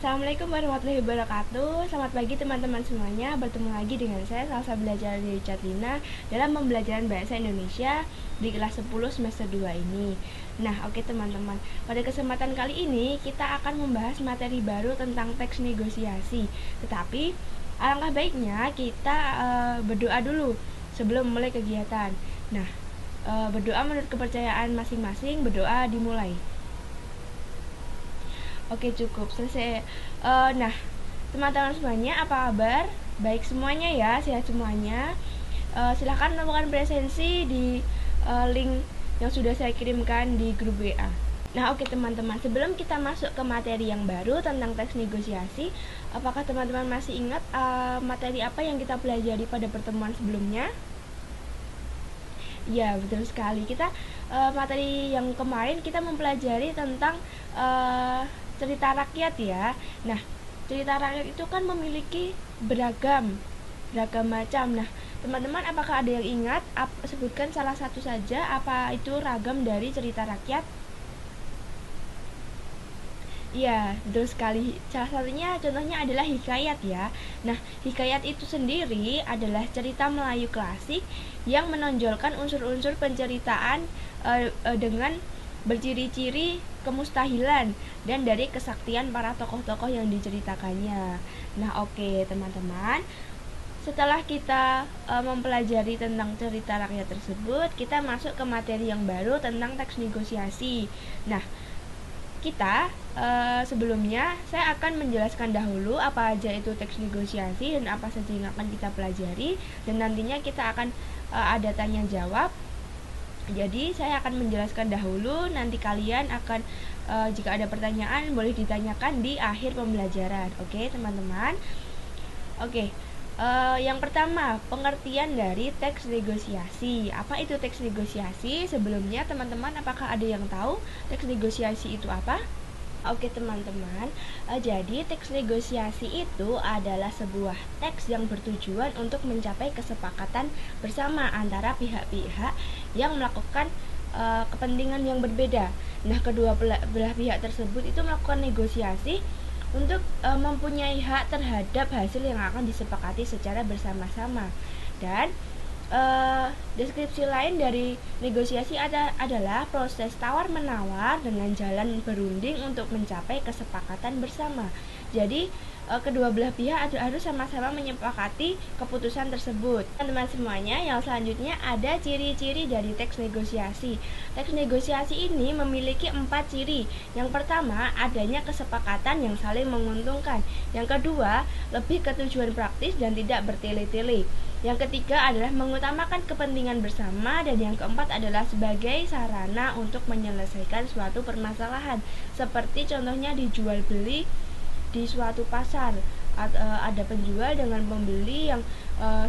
Assalamualaikum warahmatullahi wabarakatuh. Selamat pagi teman-teman semuanya. Bertemu lagi dengan saya Salsa Belajar dari Catlina dalam pembelajaran Bahasa Indonesia di kelas 10 semester 2 ini. Nah, oke teman-teman. Pada kesempatan kali ini kita akan membahas materi baru tentang teks negosiasi. Tetapi alangkah baiknya kita berdoa dulu sebelum mulai kegiatan. Nah, berdoa menurut kepercayaan masing-masing, berdoa dimulai. Oke, cukup selesai. Nah, teman-teman semuanya apa kabar? Baik semuanya ya, sehat semuanya. Silahkan melakukan presensi di link yang sudah saya kirimkan di grup WA. Nah, oke teman-teman, sebelum kita masuk ke materi yang baru tentang teks negosiasi, apakah teman-teman masih ingat materi apa yang kita pelajari pada pertemuan sebelumnya? Ya, betul sekali. Kita materi yang kemarin kita mempelajari tentang cerita rakyat ya. Nah, cerita rakyat itu kan memiliki beragam macam. Nah, teman-teman apakah ada yang ingat? Sebutkan salah satu saja apa itu ragam dari cerita rakyat? Iya, betul sekali. Salah satunya contohnya adalah hikayat ya. Nah, hikayat itu sendiri adalah cerita Melayu klasik yang menonjolkan unsur-unsur penceritaan dengan berciri-ciri kemustahilan dan dari kesaktian para tokoh-tokoh yang diceritakannya. Nah, oke teman-teman. Setelah kita mempelajari tentang cerita rakyat tersebut, kita masuk ke materi yang baru tentang teks negosiasi. Nah, kita sebelumnya saya akan menjelaskan dahulu apa aja itu teks negosiasi dan apa saja yang akan kita pelajari, dan nantinya kita akan ada tanya jawab. Jadi saya akan menjelaskan dahulu, nanti kalian akan jika ada pertanyaan boleh ditanyakan di akhir pembelajaran. Oke teman-teman. Oke, yang pertama, pengertian dari teks negosiasi. Apa itu teks negosiasi? Sebelumnya teman-teman apakah ada yang tahu teks negosiasi itu apa? Oke teman-teman, jadi teks negosiasi itu adalah sebuah teks yang bertujuan untuk mencapai kesepakatan bersama antara pihak-pihak yang melakukan kepentingan yang berbeda. Nah, kedua belah pihak tersebut itu melakukan negosiasi untuk mempunyai hak terhadap hasil yang akan disepakati secara bersama-sama. Dan deskripsi lain dari negosiasi adalah proses tawar-menawar dengan jalan berunding untuk mencapai kesepakatan bersama. Jadi kedua belah pihak harus sama-sama menyepakati keputusan tersebut. Teman-teman semuanya, yang selanjutnya ada ciri-ciri dari teks negosiasi. Teks negosiasi ini memiliki 4 ciri. Yang pertama, adanya kesepakatan yang saling menguntungkan. Yang kedua, lebih ke tujuan praktis dan tidak bertele-tele. Yang ketiga adalah mengutamakan kepentingan bersama, dan yang keempat adalah sebagai sarana untuk menyelesaikan suatu permasalahan, seperti contohnya dijual beli di suatu pasar. Ada penjual dengan pembeli yang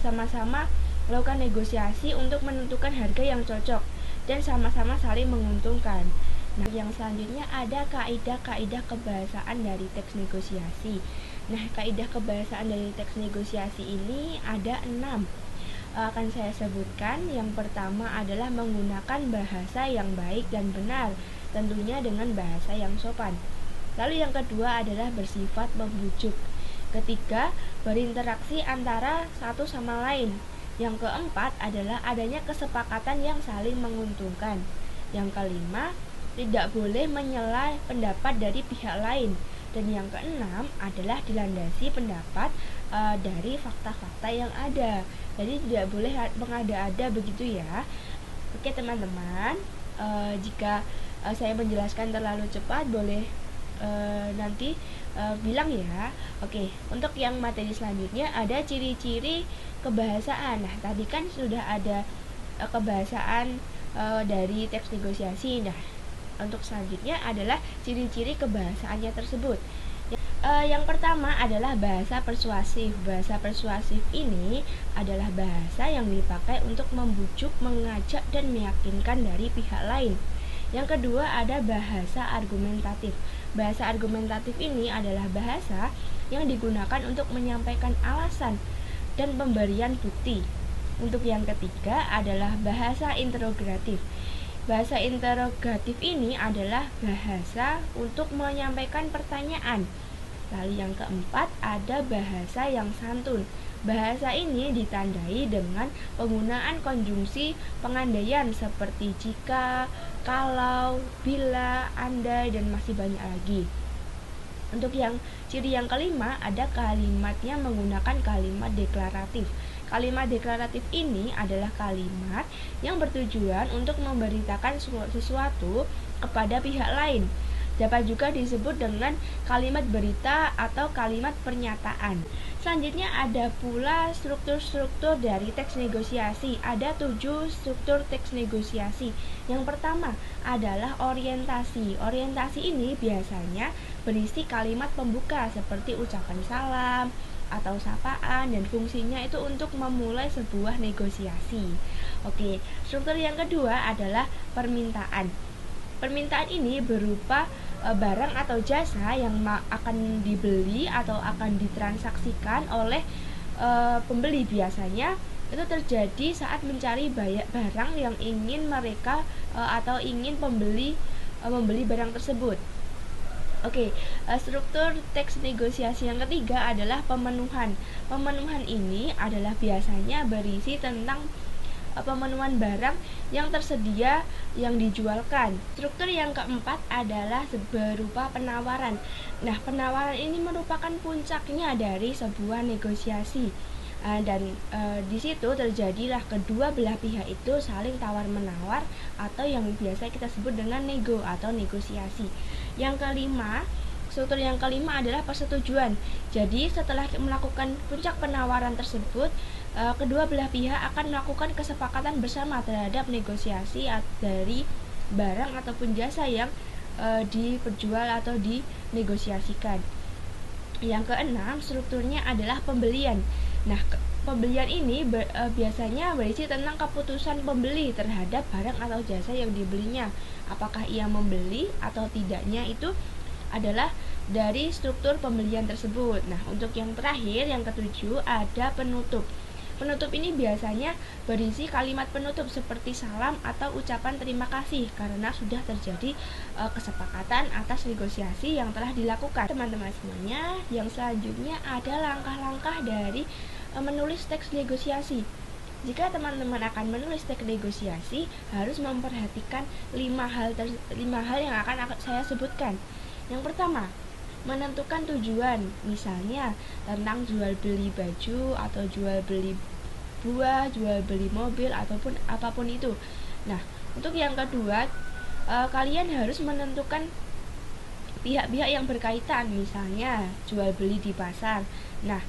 sama-sama melakukan negosiasi untuk menentukan harga yang cocok dan sama-sama saling menguntungkan. Nah, yang selanjutnya ada kaidah-kaidah kebahasaan dari teks negosiasi. Nah, kaidah kebahasaan dari teks negosiasi ini ada 6. Akan saya sebutkan. Yang pertama adalah menggunakan bahasa yang baik dan benar, tentunya dengan bahasa yang sopan. Lalu yang kedua adalah bersifat membujuk. Ketiga, berinteraksi antara satu sama lain. Yang keempat adalah adanya kesepakatan yang saling menguntungkan. Yang kelima, tidak boleh menyela pendapat dari pihak lain. Dan yang keenam adalah dilandasi pendapat dari fakta-fakta yang ada. Jadi tidak boleh mengada-ada begitu ya. Oke teman-teman, jika saya menjelaskan terlalu cepat boleh nanti bilang ya. Oke, untuk yang materi selanjutnya ada ciri-ciri kebahasaan. Nah, tadi kan sudah ada kebahasaan dari teks negosiasi. Nah, untuk selanjutnya adalah ciri-ciri kebahasaannya tersebut. Yang pertama adalah bahasa persuasif. Bahasa persuasif ini adalah bahasa yang dipakai untuk membujuk, mengajak, dan meyakinkan dari pihak lain. Yang kedua ada bahasa argumentatif. Bahasa argumentatif ini adalah bahasa yang digunakan untuk menyampaikan alasan dan pemberian bukti. Untuk yang ketiga adalah bahasa interogatif. Bahasa interogatif ini adalah bahasa untuk menyampaikan pertanyaan Lalu yang keempat ada bahasa yang santun. Bahasa ini ditandai dengan penggunaan konjungsi pengandaian seperti jika, kalau, bila, andai, dan masih banyak lagi. Untuk yang ciri yang kelima ada kalimatnya menggunakan kalimat deklaratif. Kalimat deklaratif ini adalah kalimat yang bertujuan untuk memberitakan sesuatu kepada pihak lain. Dapat juga disebut dengan kalimat berita atau kalimat pernyataan. Selanjutnya ada pula struktur-struktur dari teks negosiasi. Ada 7 struktur teks negosiasi. Yang pertama adalah orientasi. Orientasi ini biasanya berisi kalimat pembuka seperti ucapan salam atau sapaan, dan fungsinya itu untuk memulai sebuah negosiasi. Oke, struktur yang kedua adalah permintaan. Permintaan ini berupa barang atau jasa yang akan dibeli atau akan ditransaksikan oleh pembeli. Biasanya itu terjadi saat mencari barang yang ingin mereka atau ingin pembeli membeli barang tersebut. Oke, struktur teks negosiasi yang ketiga adalah pemenuhan. Pemenuhan ini adalah biasanya berisi tentang pemenuhan barang yang tersedia yang dijualkan. Struktur yang keempat adalah berupa penawaran. Nah, penawaran ini merupakan puncaknya dari sebuah negosiasi. Dan di situ terjadilah kedua belah pihak itu saling tawar-menawar atau yang biasa kita sebut dengan nego atau negosiasi. Yang kelima, struktur yang kelima adalah persetujuan. Jadi setelah melakukan puncak penawaran tersebut, kedua belah pihak akan melakukan kesepakatan bersama terhadap negosiasi dari barang ataupun jasa yang diperjual atau dinegosiasikan. Yang keenam, strukturnya adalah pembelian. Nah, pembelian ini biasanya berisi tentang keputusan pembeli terhadap barang atau jasa yang dibelinya. Apakah ia membeli atau tidaknya itu adalah dari struktur pembelian tersebut. Nah, untuk yang terakhir, yang ketujuh, ada penutup. Penutup ini biasanya berisi kalimat penutup seperti salam atau ucapan terima kasih karena sudah terjadi kesepakatan atas negosiasi yang telah dilakukan. Teman-teman semuanya, yang selanjutnya ada langkah-langkah dari menulis teks negosiasi. Jika teman-teman akan menulis teks negosiasi, harus memperhatikan 5 hal yang akan saya sebutkan. Yang pertama, menentukan tujuan, misalnya tentang jual beli baju atau jual beli buah, jual beli mobil ataupun apapun itu. Nah, untuk yang kedua, kalian harus menentukan pihak-pihak yang berkaitan, misalnya jual beli di pasar. Nah,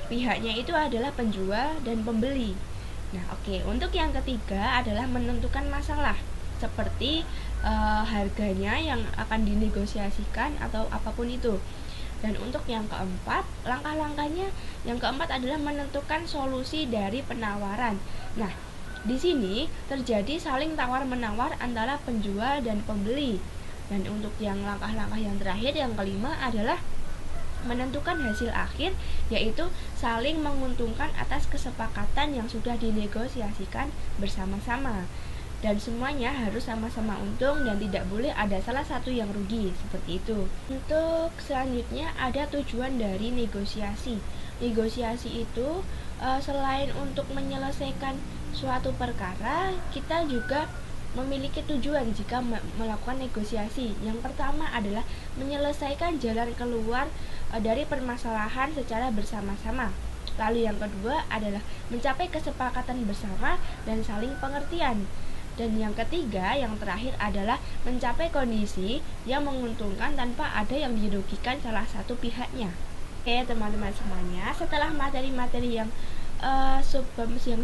pihaknya itu adalah penjual dan pembeli. Nah, oke. Untuk yang ketiga adalah menentukan masalah seperti harganya yang akan dinegosiasikan atau apapun itu. Dan untuk yang keempat, langkah-langkahnya yang keempat adalah menentukan solusi dari penawaran. Nah, di sini terjadi saling tawar-menawar antara penjual dan pembeli. Dan untuk yang langkah-langkah yang terakhir, yang kelima adalah menentukan hasil akhir, yaitu saling menguntungkan atas kesepakatan yang sudah dinegosiasikan bersama-sama. Dan semuanya harus sama-sama untung dan tidak boleh ada salah satu yang rugi, seperti itu. Untuk selanjutnya ada tujuan dari negosiasi. Negosiasi itu selain untuk menyelesaikan suatu perkara, kita juga memiliki tujuan jika melakukan negosiasi. Yang pertama adalah menyelesaikan jalan keluar dari permasalahan secara bersama-sama. Lalu yang kedua adalah mencapai kesepakatan bersama dan saling pengertian. Dan yang ketiga, yang terakhir adalah mencapai kondisi yang menguntungkan tanpa ada yang dirugikan salah satu pihaknya. Oke teman-teman semuanya, setelah materi-materi yang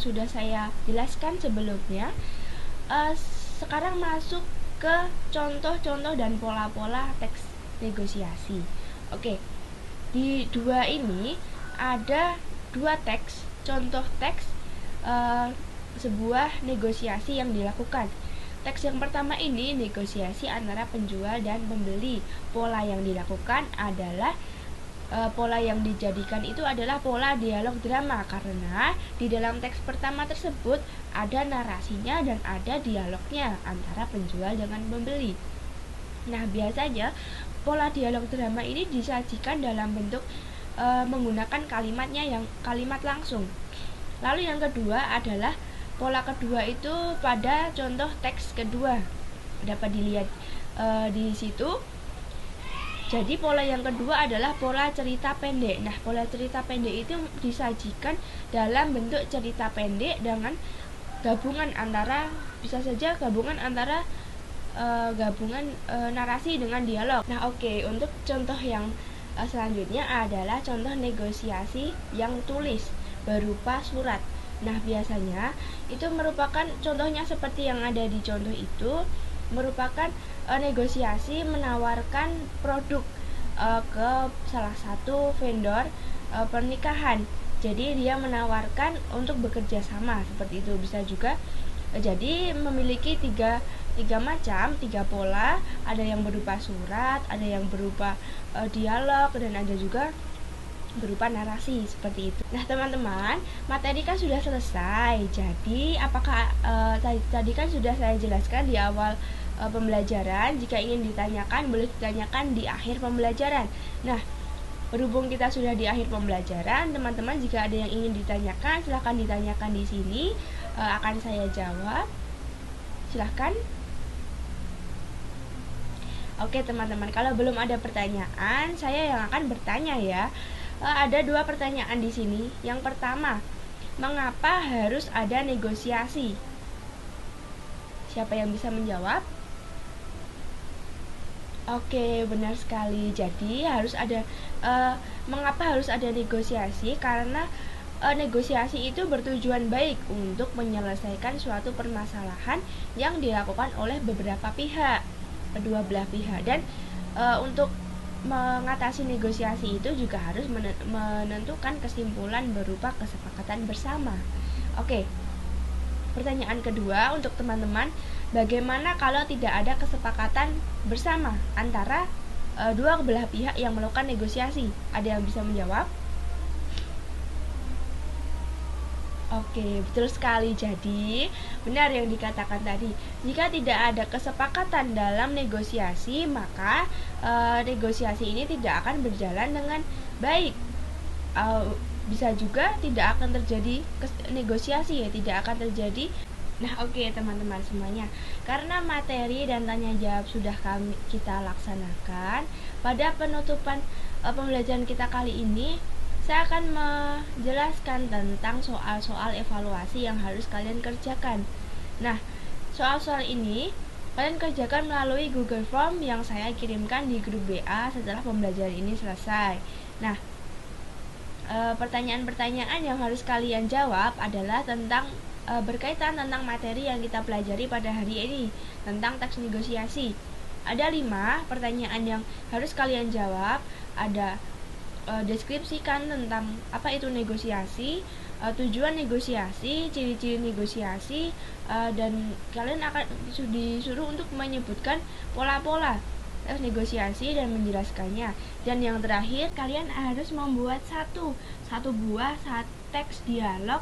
sudah saya jelaskan sebelumnya, sekarang masuk ke contoh-contoh dan pola-pola teks negosiasi. Oke, di dua ini ada dua teks, contoh teks sebuah negosiasi yang dilakukan. Teks yang pertama ini negosiasi antara penjual dan pembeli. Pola yang dilakukan adalah pola yang dijadikan itu adalah pola dialog drama, karena di dalam teks pertama tersebut ada narasinya dan ada dialognya antara penjual dengan pembeli. Nah, biasanya pola dialog drama ini disajikan dalam bentuk menggunakan kalimat langsung. Lalu yang kedua adalah pola kedua itu pada contoh teks kedua. Dapat dilihat di situ. Jadi pola yang kedua adalah pola cerita pendek. Nah, pola cerita pendek itu disajikan dalam bentuk cerita pendek dengan gabungan antara narasi dengan dialog. Nah, oke, untuk contoh yang selanjutnya adalah contoh negosiasi yang tulis berupa surat. Nah, biasanya itu merupakan contohnya seperti yang ada di contoh itu, merupakan negosiasi menawarkan produk ke salah satu vendor pernikahan. Jadi dia menawarkan untuk bekerja sama seperti itu. Bisa juga jadi memiliki tiga pola, ada yang berupa surat, ada yang berupa dialog, dan ada juga berupa narasi seperti itu. Nah, teman-teman, materi kan sudah selesai. Jadi, apakah tadi kan sudah saya jelaskan di awal pembelajaran. Jika ingin ditanyakan, boleh ditanyakan di akhir pembelajaran. Nah, berhubung kita sudah di akhir pembelajaran, teman-teman jika ada yang ingin ditanyakan, silahkan ditanyakan di sini. Akan saya jawab. Silahkan. Oke, teman-teman, kalau belum ada pertanyaan, saya yang akan bertanya ya. Ada 2 pertanyaan di sini. Yang pertama, mengapa harus ada negosiasi? Siapa yang bisa menjawab? Oke, benar sekali. Jadi mengapa harus ada negosiasi? Karena negosiasi itu bertujuan baik untuk menyelesaikan suatu permasalahan yang dilakukan oleh beberapa pihak, kedua belah pihak, dan untuk mengatasi negosiasi itu juga harus menentukan kesimpulan berupa kesepakatan bersama. Oke, pertanyaan kedua untuk teman-teman, bagaimana kalau tidak ada kesepakatan bersama antara dua belah pihak yang melakukan negosiasi? Ada yang bisa menjawab? Oke, betul sekali. Jadi, benar yang dikatakan tadi. Jika tidak ada kesepakatan dalam negosiasi, maka negosiasi ini tidak akan berjalan dengan baik. Bisa juga tidak akan terjadi negosiasi ya, tidak akan terjadi. Nah, oke, teman-teman semuanya. Karena materi dan tanya jawab sudah kita laksanakan, pada penutupan pembelajaran kita kali ini saya akan menjelaskan tentang soal-soal evaluasi yang harus kalian kerjakan. Nah, soal-soal ini kalian kerjakan melalui Google Form yang saya kirimkan di grup WA setelah pembelajaran ini selesai. Nah, pertanyaan-pertanyaan yang harus kalian jawab adalah berkaitan tentang materi yang kita pelajari pada hari ini, tentang teks negosiasi. Ada 5 pertanyaan yang harus kalian jawab. Ada deskripsikan tentang apa itu negosiasi, tujuan negosiasi, ciri-ciri negosiasi, dan kalian akan disuruh untuk menyebutkan pola-pola negosiasi dan menjelaskannya. Dan yang terakhir, kalian harus membuat satu buah teks dialog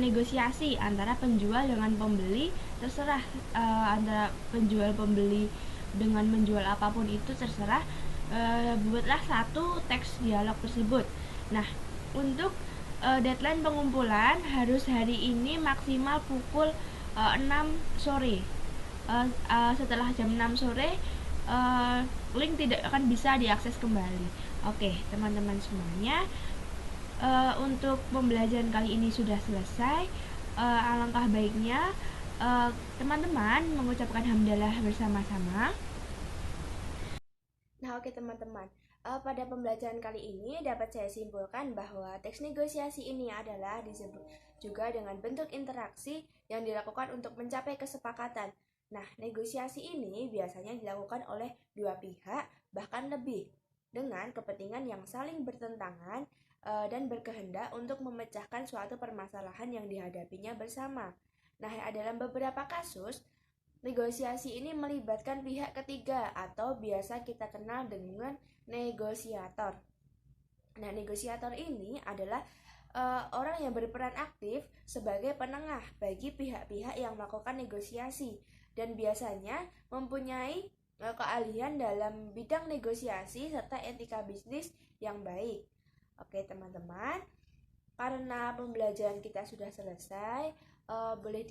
negosiasi antara penjual dengan pembeli. Terserah antara penjual pembeli dengan menjual apapun itu terserah. Buatlah satu teks dialog tersebut. Nah, untuk deadline pengumpulan harus hari ini maksimal pukul 6 sore. Setelah jam 6 sore link tidak akan bisa diakses kembali. Oke, teman-teman semuanya, untuk pembelajaran kali ini sudah selesai. Alangkah baiknya teman-teman mengucapkan hamdalah bersama-sama. Nah, oke teman-teman, pada pembelajaran kali ini dapat saya simpulkan bahwa teks negosiasi ini adalah disebut juga dengan bentuk interaksi yang dilakukan untuk mencapai kesepakatan. Nah, negosiasi ini biasanya dilakukan oleh dua pihak, bahkan lebih, dengan kepentingan yang saling bertentangan dan berkehendak untuk memecahkan suatu permasalahan yang dihadapinya bersama. Nah, dalam beberapa kasus, negosiasi ini melibatkan pihak ketiga atau biasa kita kenal dengan negosiator. Nah, negosiator ini adalah orang yang berperan aktif sebagai penengah bagi pihak-pihak yang melakukan negosiasi dan biasanya mempunyai keahlian dalam bidang negosiasi serta etika bisnis yang baik. Oke teman-teman, karena pembelajaran kita sudah selesai, boleh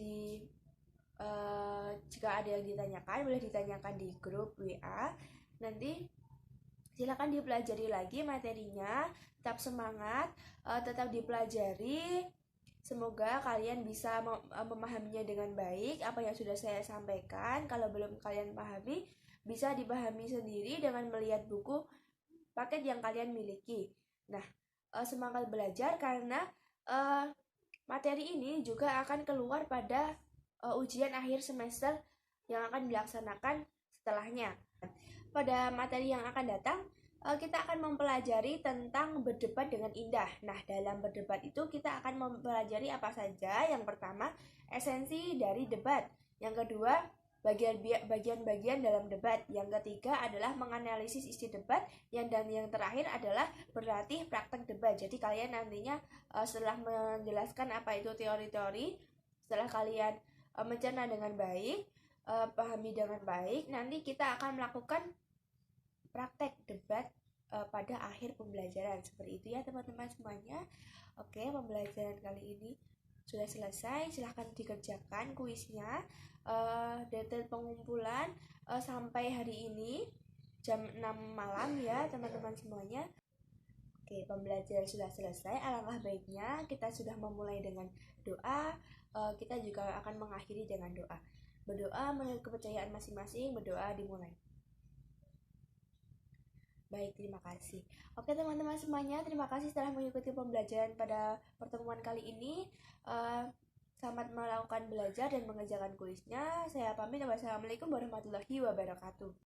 jika ada yang ditanyakan boleh ditanyakan di grup WA. Nanti silakan dipelajari lagi materinya, tetap semangat, tetap dipelajari. Semoga kalian bisa memahaminya dengan baik apa yang sudah saya sampaikan. Kalau belum kalian pahami, bisa dipahami sendiri dengan melihat buku paket yang kalian miliki. Nah, semangat belajar karena materi ini juga akan keluar pada ujian akhir semester yang akan dilaksanakan setelahnya. Pada materi yang akan datang, kita akan mempelajari tentang berdebat dengan indah. Nah, dalam berdebat itu kita akan mempelajari apa saja. Yang pertama, esensi dari debat. Yang kedua, bagian-bagian dalam debat. Yang ketiga adalah menganalisis isi debat. Dan yang terakhir adalah berlatih praktek debat. Jadi kalian nantinya setelah menjelaskan apa itu teori-teori, setelah kalian mencerna dengan baik, pahami dengan baik, nanti kita akan melakukan praktek debat pada akhir pembelajaran. Seperti itu ya teman-teman semuanya. Oke, pembelajaran kali ini sudah selesai. Silahkan dikerjakan kuisnya. Detail pengumpulan sampai hari ini jam 6 malam ya teman-teman semuanya. Oke, pembelajaran sudah selesai. Alangkah baiknya kita sudah memulai dengan doa. Kita juga akan mengakhiri dengan doa. Berdoa menurut kepercayaan masing-masing. Berdoa dimulai. Baik, terima kasih. Oke teman-teman semuanya, terima kasih telah mengikuti pembelajaran pada pertemuan kali ini. Selamat melakukan belajar dan mengerjakan kuisnya. Saya pamit. Wassalamualaikum warahmatullahi wabarakatuh.